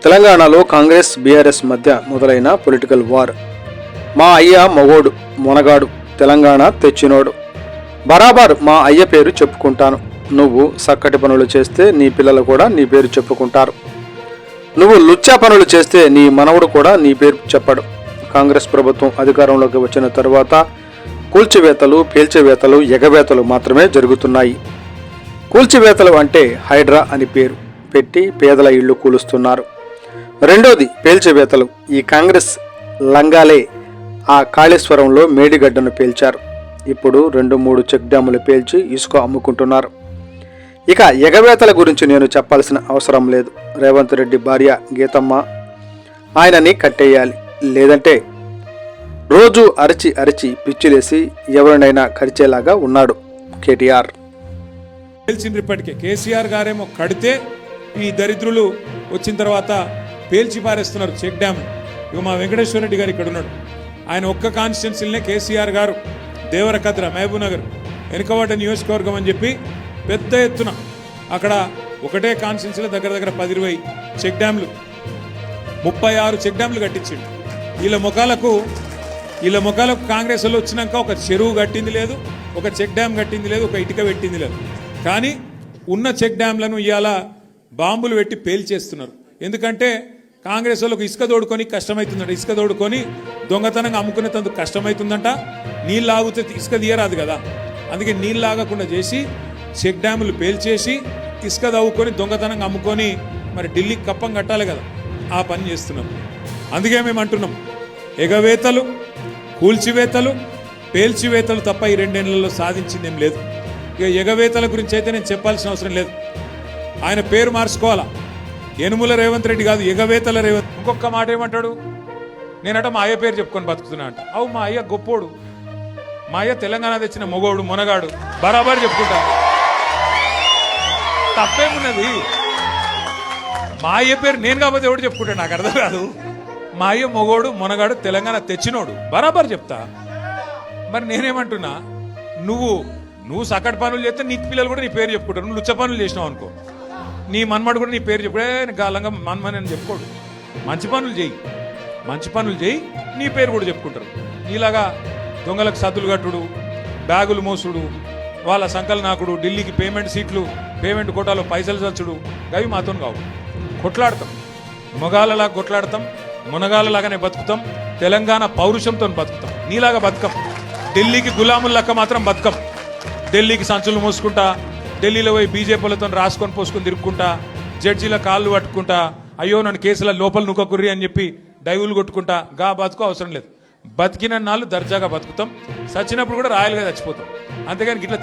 తెలంగాణలో కాంగ్రెస్ బీఆర్ఎస్ మధ్య మొదలైన పొలిటికల్ వార్. మా అయ్య మొగోడు మొనగాడు తెలంగాణ తెచ్చినోడు. బరాబర్ మా అయ్య పేరు చెప్పుకుంటాను. నువ్వు చక్కటి పనులు చేస్తే నీ పిల్లలు కూడా నీ పేరు చెప్పుకుంటారు. నువ్వు లుచ్చా పనులు చేస్తే నీ మనవడు కూడా నీ పేరు చెప్పడు. కాంగ్రెస్ ప్రభుత్వం అధికారంలోకి వచ్చిన తరువాత కూల్చివేతలు, పేల్చివేతలు, ఎగవేతలు మాత్రమే జరుగుతున్నాయి. కూల్చివేతలు అంటే హైడ్రా అని పేరు పెట్టి పేదల ఇళ్లు కూలుస్తున్నారు. రెండోది పేల్చివేతలు. ఈ కాంగ్రెస్ లంగాలే ఆ కాళేశ్వరంలో మేడిగడ్డను పేల్చారు. ఇప్పుడు 2-3 చెక్ డ్యాములు పేల్చి ఇసుక అమ్ముకుంటున్నారు. ఇక ఎగవేతల గురించి నేను చెప్పాల్సిన అవసరం లేదు. రేవంత్ రెడ్డి భార్య గీతమ్మ ఆయనని కట్టేయాలి. లేదంటే రోజు అరచి అరచి పిచ్చిలేసి ఎవరినైనా కరిచేలాగా ఉన్నాడు కేటీఆర్. పేల్చిండ్రు ఇప్పటికే. కేసీఆర్ గారేమో కడితే ఈ దరిద్రులు వచ్చిన తర్వాత పేల్చి పారేస్తున్నారు చెక్ డ్యామ్. ఇక మా వెంకటేశ్వర రెడ్డి గారు ఇక్కడ ఉన్నాడు. ఆయన ఒక్క కాన్స్టిట్యున్సీలనే కేసీఆర్ గారు దేవరకద్ర, మహబూబ్ నగర్, వెనుకవాడ నియోజకవర్గం అని చెప్పి పెద్ద ఎత్తున అక్కడ ఒకటే కాన్స్టిట్యున్సీలో దగ్గర 10-20 చెక్ డ్యామ్లు, 36 చెక్ డ్యామ్లు కట్టించిండు. వీళ్ళ ముఖాలకు కాంగ్రెస్ వాళ్ళు వచ్చినాక ఒక చెరువు కట్టింది లేదు, ఒక చెక్ డ్యామ్ కట్టింది లేదు, ఒక ఇటుక పెట్టింది లేదు. కానీ ఉన్న చెక్ డ్యామ్లను ఇవాళ బాంబులు పెట్టి పేల్చేస్తున్నారు. ఎందుకంటే కాంగ్రెస్ వాళ్ళకు ఇసుక తోడుకొని కష్టమవుతుందంట. ఇసుక తోడుకొని దొంగతనంగా అమ్ముకునేందుకు కష్టమవుతుందంట. నీళ్ళు ఆగితే ఇసుక తీయరాదు కదా, అందుకే నీళ్ళు ఆగకుండా చేసి చెక్ డ్యాములు పేల్చేసి ఇసుక తవ్వుకొని దొంగతనంగా అమ్ముకొని మరి ఢిల్లీకి కప్పం కట్టాలి కదా, ఆ పని చేస్తున్నాం. అందుకే మేము అంటున్నాం, ఎగవేతలు, కూల్చివేతలు, పేల్చివేతలు తప్ప ఈ 2 ఏళ్లలో సాధించింది ఏం లేదు. ఇక ఎగవేతల గురించి అయితే నేను చెప్పాల్సిన అవసరం లేదు. ఆయన పేరు మార్చుకోవాలా, యనుమల రేవంత్ రెడ్డి కాదు, ఎగవేతల రేవంత్. ఇంకొక మాట ఏమంటాడు, నేనట మా అయ్య పేరు చెప్పుకొని బతుకుతున్నా అంట. అవు మా అయ్య గొప్పోడు, మా అయ్య తెలంగాణ తెచ్చిన మొగోడు మొనగాడు, బరాబర్ చెప్పుకుంటా. తప్పేమున్నది? మా అయ్య పేరు నేను కాకపోతే ఎవడు చెప్పుకుంటాడు, నాకు అర్థం కాదు. మా అయ్య మొగోడు మొనగాడు తెలంగాణ తెచ్చినోడు, బరాబర్ చెప్తా. మరి నేనేమంటున్నా, నువ్వు సకట్ పనులు చేస్తే నీ పిల్లలు కూడా నీ పేరు చెప్పుకుంటారు. నువ్వు లుచ్చ పనులు చేసినావు అనుకో, నీ మన్మడు కూడా నీ పేరు చెప్పుడే గాలంగా మన్మని అని చెప్పుకోడు. మంచి పనులు చేయి, నీ పేరు కూడా చెప్పుకుంటారు. నీలాగా దొంగలకు సద్దులు కట్టుడు, బ్యాగులు మోసుడు, వాళ్ళ సంకల్ నాకుడు, ఢిల్లీకి పేమెంట్ కోటాలో పైసలు చచ్చుడు, అవి మాతో కావు. కొట్లాడతాం, మొగాలలాగా కొట్లాడతాం, మునగాలలాగానే బతుకుతాం, తెలంగాణ పౌరుషంతో బతుకుతాం. నీలాగా బతుకం, ఢిల్లీకి గులాములక్క మాత్రం బతుకం. ఢిల్లీకి సంచులు మోసుకుంటా, ఢిల్లీలో పోయి బీజేపీలతో రాసుకొని పోసుకొని తిరుక్కుంటా, జడ్జీల కాళ్ళు పట్టుకుంటా, అయ్యో నన్ను కేసుల లోపల నుక్కకుర్రి అని చెప్పి డైవులు కొట్టుకుంటా, గా బతుకు అవసరం లేదు. బతికిన నాళ్ళు దర్జాగా బతుకుతాం, చచ్చినప్పుడు కూడా రాయలుగా చచ్చిపోతాం. అంతేగాని ఇట్లా